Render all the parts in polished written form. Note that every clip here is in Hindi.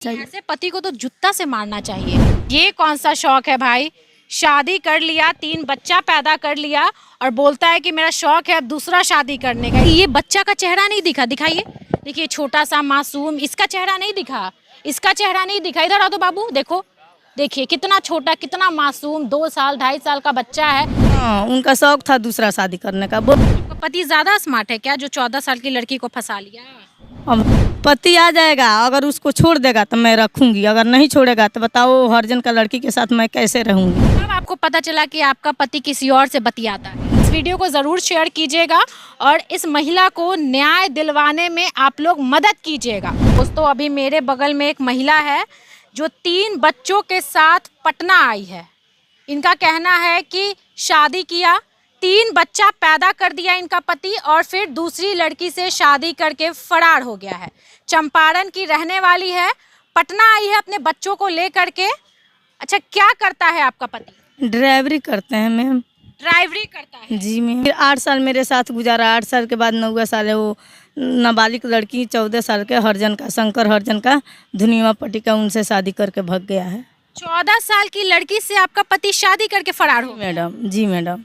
ऐसे पति को तो जूता से मारना चाहिए। ये कौन सा शौक है भाई? शादी कर लिया, 3 बच्चा पैदा कर लिया और बोलता है कि मेरा शौक है अब दूसरा शादी करने का। ये बच्चा का चेहरा नहीं दिखा, दिखाइए। देखिए छोटा सा मासूम, इसका चेहरा नहीं दिखा, इसका चेहरा नहीं दिखा। इधर आओ तो बाबू, देखो देखिए कितना छोटा, कितना मासूम, 2 साल 2.5 साल का बच्चा है। हाँ, उनका शौक था दूसरा शादी करने का। आपका पति ज्यादा स्मार्ट है क्या, जो 14 साल की लड़की को फंसा लिया? अब पति आ जाएगा, अगर उसको छोड़ देगा तो मैं रखूंगी, अगर नहीं छोड़ेगा तो बताओ हरजन का लड़की के साथ मैं कैसे रहूंगी। अब आपको पता चला कि आपका पति किसी और से बतियाता है। इस वीडियो को ज़रूर शेयर कीजिएगा और इस महिला को न्याय दिलवाने में आप लोग मदद कीजिएगा। दोस्तों, अभी मेरे बगल में एक महिला है जो 3 बच्चों के साथ पटना आई है। इनका कहना है कि शादी किया, 3 बच्चा पैदा कर दिया इनका पति और फिर दूसरी लड़की से शादी करके फरार हो गया है। चंपारण की रहने वाली है, पटना आई है अपने बच्चों को लेकर के। अच्छा, क्या करता है आपका पति? ड्राइवरी करते हैं मैम। ड्राइवरी करता है जी मैम। फिर 8 साल मेरे साथ गुजारा, 8 साल के बाद 9वां साल है वो नाबालिग लड़की 14 साल के हरजन का, शंकर हरजन का, धुनिया पट्टी का, उनसे शादी करके भाग गया है। 14 साल की लड़की से आपका पति शादी करके फरार हो गया? मैडम जी मैडम।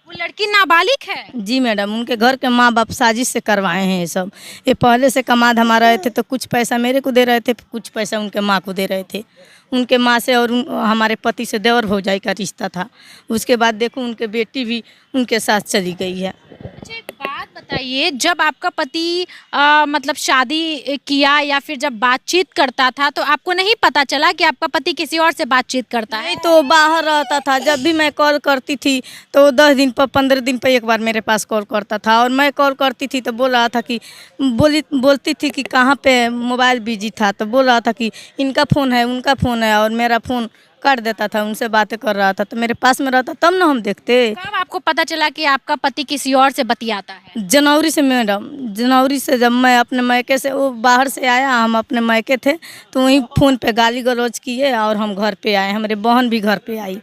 वो लड़की नाबालिग है? जी मैडम, उनके घर के माँ बाप साजिश से करवाए हैं ये सब। ये पहले से कमा धमा रहे थे, तो कुछ पैसा मेरे को दे रहे थे, कुछ पैसा उनके माँ को दे रहे थे। उनके माँ से और हमारे पति से देवर भौजाई का रिश्ता था। उसके बाद देखो उनके बेटी भी उनके साथ चली गई है। अच्छा, एक बात बताइए, जब आपका पति मतलब शादी किया या फिर जब बातचीत करता था तो आपको नहीं पता चला कि आपका पति किसी और से बातचीत करता है? नहीं, तो बाहर रहता था। जब भी मैं कॉल करती थी तो 10 दिन पर 15 दिन पर एक बार मेरे पास कॉल करता था, और मैं कॉल करती थी तो बोल रहा था कि बोलती थी कि कहाँ पे मोबाइल बिजी था, तो बोल रहा था कि इनका फ़ोन है, उनका फ़ोन है, और मेरा फ़ोन काट देता था। उनसे बातें कर रहा था, तो मेरे पास में रहता तब ना हम देखते। कब आपको पता चला कि आपका पति किसी और से बतियाता है? जनवरी से मैडम, जनवरी से जब मैं अपने मायके से, वो बाहर से आया, हम अपने मायके थे, तो वहीं फ़ोन पे गाली गलौज किए और हम घर पे आए। हमारे बहन भी घर पे आई,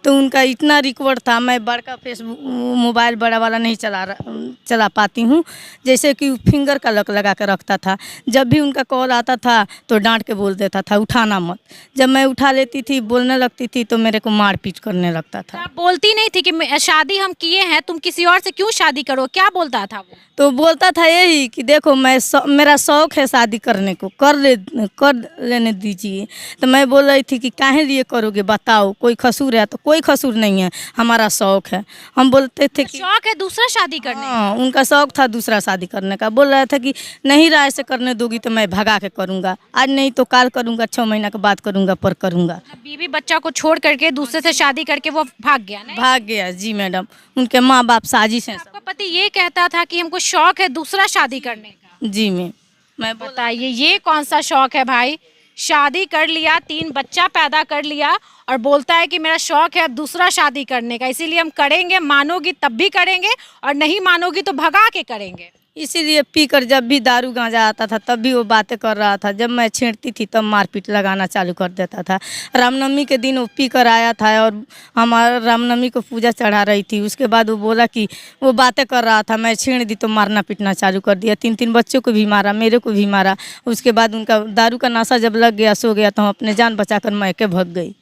तो उनका इतना रिकॉर्ड था। मैं बड़का फेसबुक मोबाइल बड़ा वाला नहीं चला पाती हूँ, जैसे कि फिंगर का लक लगा के रखता था। जब भी उनका कॉल आता था तो डांट के बोल देता था उठाना मत। जब मैं उठा लेती थी, बोलने लगती थी, तो मेरे को मारपीट करने लगता था। आप बोलती नहीं थी कि शादी हम किए हैं, तुम किसी और से क्यों शादी करो? क्या बोलता था वो? तो बोलता था यही कि देखो मेरा शौक है शादी करने को, कर लेने दीजिए। तो मैं बोल रही थी कि काहे लिए करोगे, बताओ, कोई कसूर है? तो कोई कसूर नहीं है, हमारा शौक है। हम बोलते थे कि शौक है दूसरा शादी करने का? हाँ, उनका शौक था दूसरा शादी करने का। बोल रहा था कि नहीं राय से करने दोगी तो मैं भगा के करूँगा, आज नहीं तो काल करूँगा, 6 महीना के बाद करूँगा, पर करूँगा। बीवी बच्चा को छोड़ करके दूसरे से शादी करके वो भाग गया नहीं? भाग गया जी मैडम, उनके माँ बाप साजिश हैं। आपका पति ये कहता था कि हमको शौक है दूसरा शादी करने का? जी मैं बताइए, ये कौन सा शौक है भाई? शादी कर लिया, 3 बच्चा पैदा कर लिया और बोलता है कि मेरा शौक है अब दूसरा शादी करने का, इसीलिए हम करेंगे, मानोगी तब भी करेंगे और नहीं मानोगी तो भगा के करेंगे। इसीलिए पीकर जब भी दारू गांजा आता था तब भी वो बातें कर रहा था। जब मैं छेड़ती थी तब मारपीट लगाना चालू कर देता था। रामनवमी के दिन वो पीकर आया था और हमारा रामनवमी को पूजा चढ़ा रही थी। उसके बाद वो बोला कि वो बातें कर रहा था, मैं छेड़ दी तो मारना पीटना चालू कर दिया। 3 बच्चों को भी मारा, मेरे को भी मारा। उसके बाद उनका दारू का नशा जब लग गया, सो गया, तो हम अपने जान बचाकर मैके भाग गई।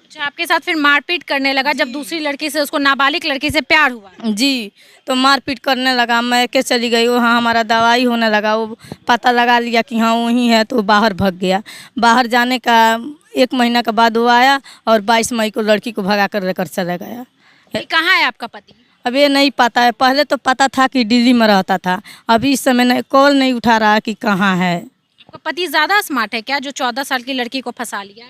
अच्छा, आपके साथ फिर मारपीट करने लगा जब दूसरी लड़की से, उसको नाबालिग लड़की से प्यार हुआ? जी, तो मारपीट करने लगा। मैं के चली गई, वो हाँ हमारा दवाई होने लगा। वो पता लगा लिया कि हाँ वही है, तो बाहर भाग गया। बाहर जाने का 1 महीना के बाद वो आया और 22 मई को लड़की को भगा कर लेकर चला गया। कहाँ है आपका पति? अब ये नहीं पता है, पहले तो पता था कि दिल्ली में रहता था, अभी इस समय कॉल नहीं उठा रहा कि कहाँ है। आपका पति ज़्यादा स्मार्ट है क्या, जो 14 साल की लड़की को फंसा लिया?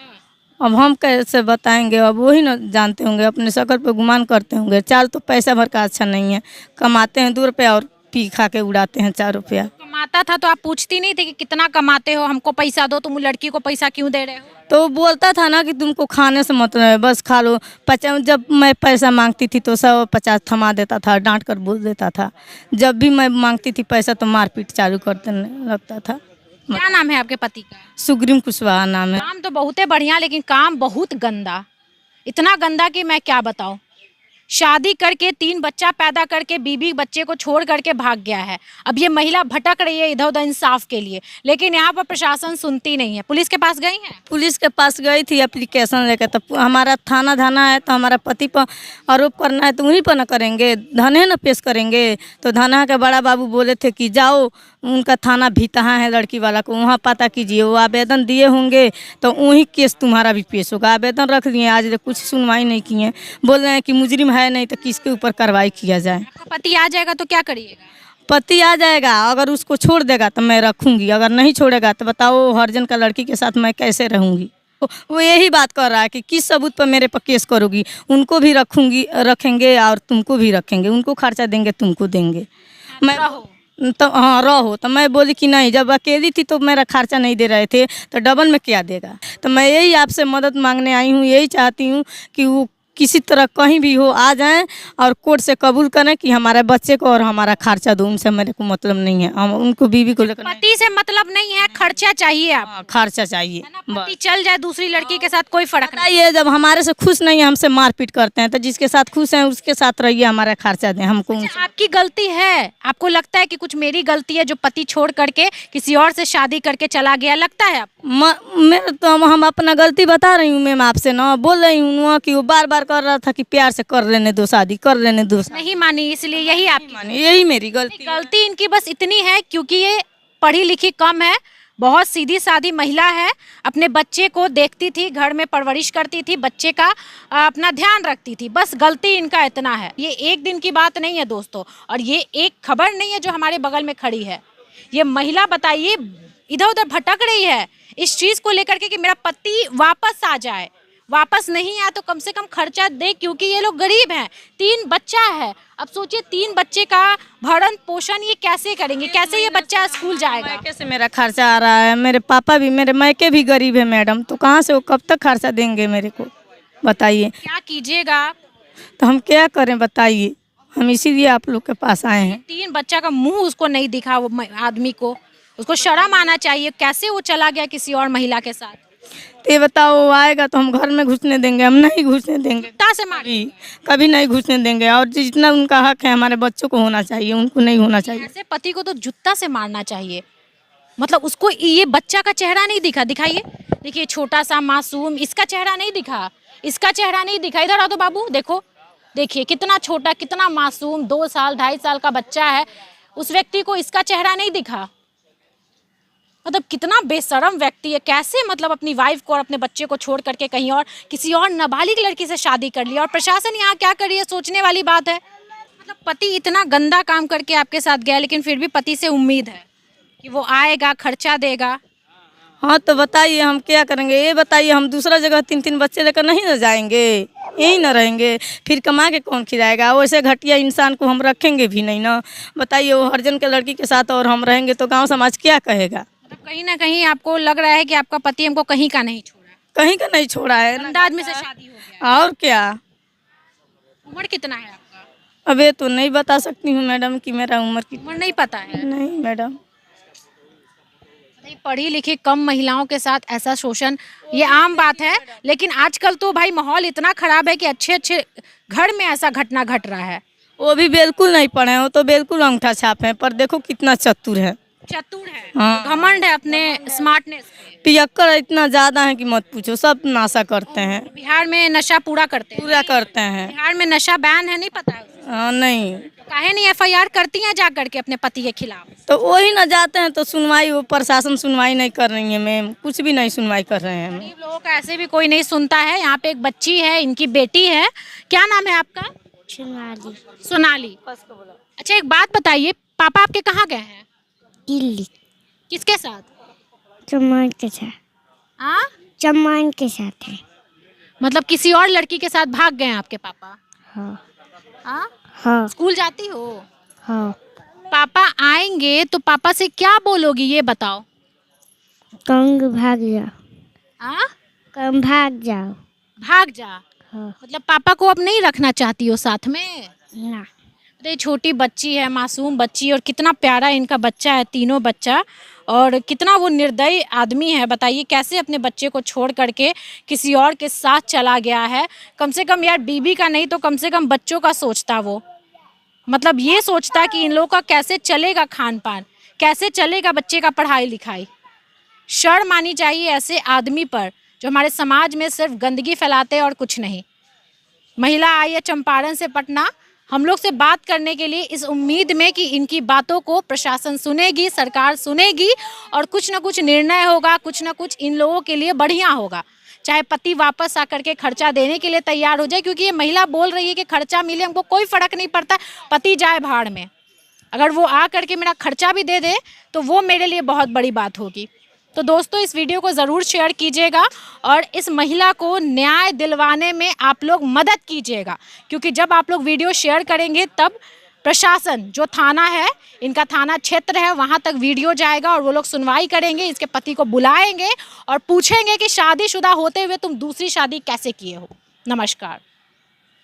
अब हम कैसे बताएंगे, अब वही ना जानते होंगे, अपने शक्ल पे गुमान करते होंगे। चाल तो पैसा भर का अच्छा नहीं है, कमाते हैं 2 रुपया और पी खा के उड़ाते हैं 4 रुपया। कमाता था तो आप पूछती नहीं थे कि कितना कमाते हो, हमको पैसा दो, तुम लड़की को पैसा क्यों दे रहे हो? तो वो बोलता था ना कि तुमको खाने से मतलब है, बस खा लो। जब मैं पैसा मांगती थी तो 150 थमा देता था, डांट कर बोल देता था। जब भी मैं मांगती थी पैसा तो मारपीट चालू कर देने लगता था। क्या नाम है आपके पति का? सुग्रीम कुशवाहा नाम है। काम तो बहुत है बढ़िया, लेकिन काम बहुत गंदा, इतना गंदा कि मैं क्या बताऊं। शादी करके 3 बच्चा पैदा करके बीबी बच्चे को छोड़ करके भाग गया है। अब ये महिला भटक रही है इधर उधर इंसाफ के लिए, लेकिन यहाँ पर प्रशासन सुनती नहीं है। पुलिस के पास गई हैं? पुलिस के पास गई थी एप्लीकेशन लेकर, तो हमारा थाना धाना है, तो हमारा पति पर आरोप करना है तो उन्हीं पर न करेंगे, धने न पेश करेंगे। तो थाना के बड़ा बाबू बोले थे कि जाओ, उनका थाना भीतहा है लड़की वाला को, वहाँ पता कीजिए, वो आवेदन दिए होंगे तो वही केस तुम्हारा भी पेश होगा। आवेदन रख दिए, आज तक कुछ सुनवाई नहीं किए। बोल रहे हैं कि मुजरिम है नहीं तो किसके ऊपर कार्रवाई किया जाए। आपका पति आ जाएगा तो क्या करिएगा? पति आ जाएगा, अगर उसको छोड़ देगा तो मैं रखूंगी, अगर नहीं छोड़ेगा तो बताओ हरिजन का लड़की के साथ मैं कैसे रहूंगी। वो यही बात कर रहा है कि किस सबूत पर मेरे पर केस करोगी, उनको भी रखेंगे और तुमको भी रखेंगे, उनको खर्चा देंगे तुमको देंगे। मैं तो हाँ रहो, तो मैं बोली कि नहीं, जब अकेली थी तो मेरा खर्चा नहीं दे रहे थे तो डबल में क्या देगा। तो मैं यही आपसे मदद मांगने आई हूँ, यही चाहती हूँ कि वो किसी तरह कहीं भी हो आ जाएं और कोर्ट से कबूल करें कि हमारे बच्चे को और हमारा खर्चा दो। उनसे मेरे को मतलब नहीं है, हम उनको बीवी को लेकर पति से मतलब नहीं है, खर्चा चाहिए आप। खर्चा चाहिए। पति चल जाए दूसरी लड़की के साथ कोई फर्क नहीं। ये जब हमारे से खुश नहीं है, हमसे मारपीट करते हैं, तो जिसके साथ खुश हैं उसके साथ रहिए, हमारा खर्चा दें हमको। आपकी गलती है? आपको लगता है कि कुछ मेरी गलती है जो पति छोड़ करके किसी और से शादी करके चला गया, लगता है आपको? मैं तो हम अपना गलती बता रही हूँ मैम आपसे ना, बोल रही हूँ कि वो बार बार कर रहा था कि प्यार से कर लेने दो शादी, कर लेने दो। नहीं मानी, इसलिए यही आपकी मानी, यही मेरी गलती। गलती इनकी बस इतनी है क्योंकि ये पढ़ी लिखी कम है, बहुत सीधी सादी महिला है, अपने बच्चे को देखती थी, घर में परवरिश करती थी, बच्चे का अपना ध्यान रखती थी, बस गलती इनका इतना है। ये एक दिन की बात नहीं है दोस्तों, और ये एक खबर नहीं है जो हमारे बगल में खड़ी है। ये महिला बताइए इधर उधर भटक रही है इस चीज़ को लेकर के कि मेरा पति वापस आ जाए, वापस नहीं आया तो कम से कम खर्चा दे, क्योंकि ये लोग गरीब हैं, 3 बच्चा है। अब सोचिए 3 बच्चे का भरण पोषण ये कैसे करेंगे, कैसे ये बच्चा स्कूल जाएगा? कैसे मेरा खर्चा आ रहा है, मेरे पापा भी, मेरे मायके भी गरीब है मैडम, तो कहाँ से वो कब तक खर्चा देंगे मेरे को, बताइए। क्या कीजिएगा? तो हम क्या करें बताइए, हम इसीलिए आप लोग के पास आए हैं। 3 बच्चा का मुंह उसको नहीं दिखा, वो आदमी को, उसको शर्म आना चाहिए। कैसे वो चला गया किसी और महिला के साथ? ये बताओ, वो आएगा तो हम घर में घुसने देंगे? हम नहीं घुसने देंगे, से मारी कभी नहीं घुसने देंगे। और जितना उनका हक है हमारे बच्चों को होना चाहिए, उनको नहीं होना चाहिए। ऐसे पति को तो जूता से मारना चाहिए। मतलब उसको ये बच्चा का चेहरा नहीं दिखा, दिखाइए, देखिए छोटा सा मासूम, इसका चेहरा नहीं दिखा, इसका चेहरा नहीं दिखा। इधर आओ तो बाबू, देखो, देखिए कितना छोटा, कितना मासूम, 2 साल 2.5 साल का बच्चा है, उस व्यक्ति को इसका चेहरा नहीं दिखा। मतलब कितना बेशरम व्यक्ति है, कैसे मतलब अपनी वाइफ को और अपने बच्चे को छोड़ करके कहीं और किसी और नाबालिग लड़की से शादी कर लिया। और प्रशासन यहाँ क्या कर रही है, सोचने वाली बात है। मतलब पति इतना गंदा काम करके आपके साथ गया, लेकिन फिर भी पति से उम्मीद है कि वो आएगा, खर्चा देगा। हाँ तो बताइए हम क्या करेंगे, ये बताइए, हम दूसरा जगह 3-3 बच्चे लेकर नहीं न जाएंगे, यहीं न रहेंगे, फिर कमा के कौन खिलाएगा? वैसे घटिया इंसान को हम रखेंगे भी नहीं ना, बताइए। वो हरिजन के लड़की के साथ और हम रहेंगे तो गांव समाज क्या कहेगा? मतलब कहीं ना कहीं आपको लग रहा है कि आपका पति हमको कहीं का नहीं छोड़ा, कहीं का नहीं छोड़ा है, गंदा आदमी से शादी हो गया। और क्या? उम्र कितना है आपका? अब ये तो नहीं बता सकती हूँ मैडम कि मेरा उम्र कितना। उम्र नहीं पता है? नहीं मैडम। पढ़ी लिखी कम महिलाओं के साथ ऐसा शोषण ये आम बात है, लेकिन आजकल तो भाई माहौल इतना खराब है कि अच्छे अच्छे घर में ऐसा घटना घट रहा है। वो भी बिल्कुल नहीं पढ़े हैं, वो तो बिल्कुल अंगूठा छाप है, पर देखो कितना चतुर है, चतुर है, हाँ। घमंड है अपने स्मार्टनेस पे। पियक्कर इतना ज्यादा है कि मत पूछो, सब नाशा करते हैं। बिहार में नशा पूरा करते हैं, पूरा करते हैं। बिहार में नशा बैन है, नहीं पता है? नहीं। काहे नहीं FIR करती हैं जा करके अपने पति के खिलाफ? तो वही ना जाते हैं तो सुनवाई, वो प्रशासन सुनवाई नहीं कर रही है मैम, कुछ भी नहीं सुनवाई कर रहे हैं। गरीब लोगों का ऐसे भी कोई नहीं सुनता है। यहाँ पे एक बच्ची है, इनकी बेटी है, क्या नाम है आपका? सोनाली। सोनाली। अच्छा एक बात बताइए, पापा आपके कहाँ गए हैं? दिल्ली। किसके साथ? चम्मान के साथ। हाँ, चम्मान के साथ है। मतलब किसी और लड़की के साथ भाग गए हैं आपके पापा? हाँ हाँ, हाँ स्कूल जाती हो? हाँ। पापा आएंगे तो पापा से क्या बोलोगी ये बताओ? कंग भाग जाओ। हाँ, कम भाग जाओ। भाग जा। हाँ। मतलब पापा को अब नहीं रखना चाहती हो साथ में? ना। अरे छोटी बच्ची है, मासूम बच्ची, और कितना प्यारा इनका बच्चा है, तीनों बच्चा, और कितना वो निर्दयी आदमी है। बताइए कैसे अपने बच्चे को छोड़ करके किसी और के साथ चला गया है। कम से कम यार बीबी का नहीं तो कम से कम बच्चों का सोचता वो, मतलब ये सोचता कि इन लोगों का कैसे चलेगा खान पान, कैसे चलेगा बच्चे का पढ़ाई लिखाई। शर्म आनी चाहिए ऐसे आदमी पर जो हमारे समाज में सिर्फ गंदगी फैलाते हैं और कुछ नहीं। महिला आई है चंपारण से पटना हम लोग से बात करने के लिए, इस उम्मीद में कि इनकी बातों को प्रशासन सुनेगी, सरकार सुनेगी और कुछ ना कुछ निर्णय होगा, कुछ ना कुछ इन लोगों के लिए बढ़िया होगा। चाहे पति वापस आकर के खर्चा देने के लिए तैयार हो जाए, क्योंकि ये महिला बोल रही है कि खर्चा मिले हमको कोई फ़र्क नहीं पड़ता, पति जाए भाड़ में, अगर वो आ करके मेरा खर्चा भी दे दे तो वो मेरे लिए बहुत बड़ी बात होगी। तो दोस्तों इस वीडियो को ज़रूर शेयर कीजिएगा और इस महिला को न्याय दिलवाने में आप लोग मदद कीजिएगा, क्योंकि जब आप लोग वीडियो शेयर करेंगे तब प्रशासन जो थाना है, इनका थाना क्षेत्र है, वहाँ तक वीडियो जाएगा और वो लोग सुनवाई करेंगे, इसके पति को बुलाएंगे और पूछेंगे कि शादीशुदा होते हुए तुम दूसरी शादी कैसे किए हो। नमस्कार।